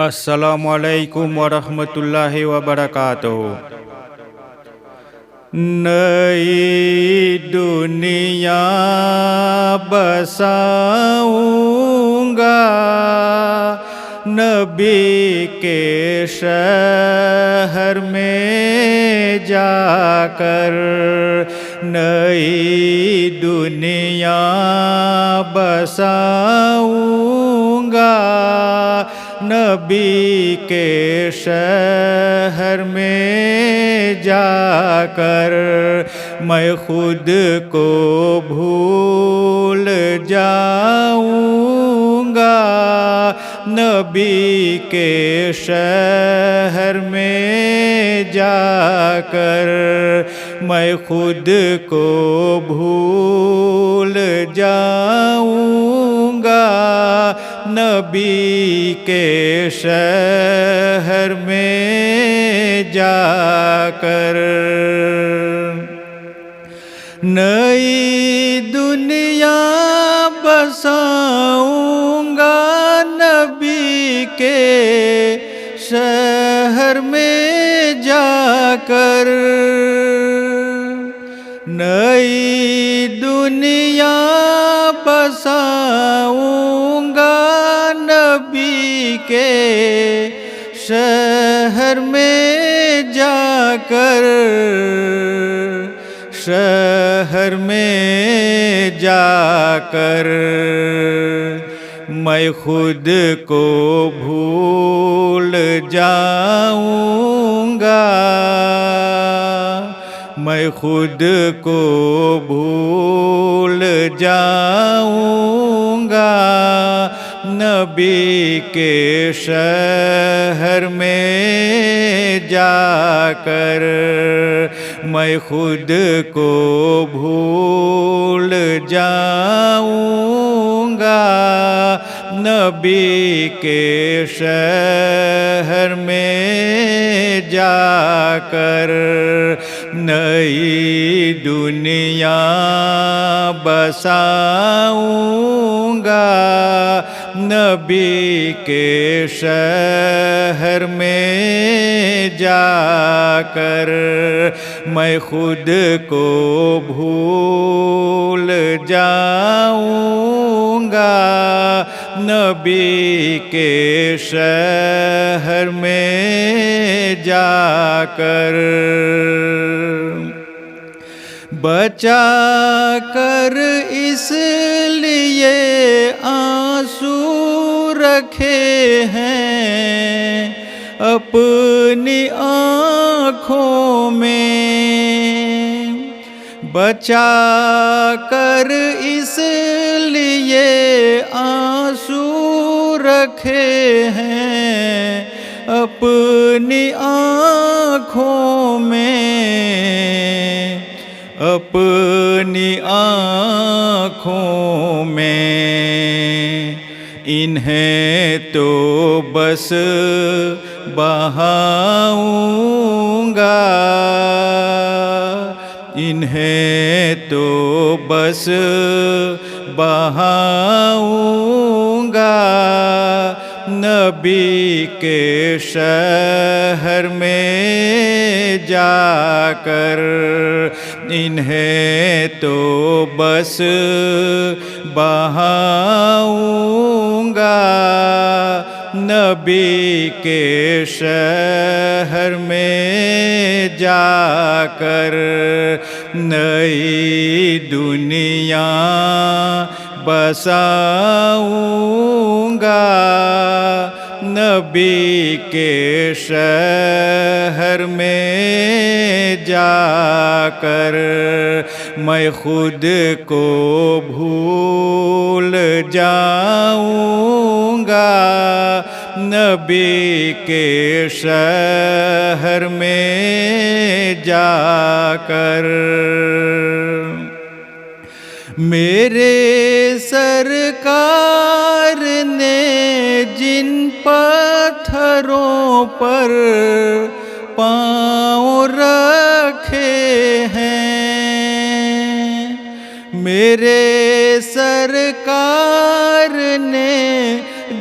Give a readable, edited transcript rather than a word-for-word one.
السلام علیکم ورحمۃ اللہ وبرکاتہ۔ نئی دنیا بساؤں گا، نبی کے شہر میں جا کر۔ نئی دنیا بساؤں گا، نبی کے شہر میں جا کر۔ میں خود کو بھول جاؤں گا، نبی کے شہر میں جا کر۔ میں خود کو بھول جاؤں گا، نبی کے شہر میں جا کر۔ نئی دنیا بساؤں گا، نبی کے شہر میں جا کر۔ نئی دنیا بساؤں گا، نبی کے شہر میں جا کر۔ شہر میں جا کر میں خود کو بھول جاؤں گا، میں خود کو بھول جاؤں گا، نبی کے شہر میں جا کر۔ میں خود کو بھول جاؤں گا، نبی کے شہر میں جا کر۔ نئی دنیا بساؤں گا، نبی کے شہر میں جا کر۔ میں خود کو بھول جاؤں گا، نبی کے شہر میں جا کر۔ بچا کر اس لیے آنسو رکھے ہیں اپنی آنکھوں میں۔ بچا کر اس لیے آنسو رکھے ہیں اپنی آنکھوں میں، اپنی آنکھوں میں۔ انہیں تو بس بہاؤں گا، انہیں تو بس بہاؤں گا، نبی کے شہر میں جا کر۔ انہیں تو بس بہاؤں گا، نبی کے شہر میں جا کر۔ نئی دنیا بساؤں گا، نبی کے شہر میں جا کر۔ میں خود کو بھول جاؤں گا، نبی کے شہر میں جا کر۔ میرے سرکار نے جن پتھروں پر پاؤں رکھے ہیں، میرے سرکار نے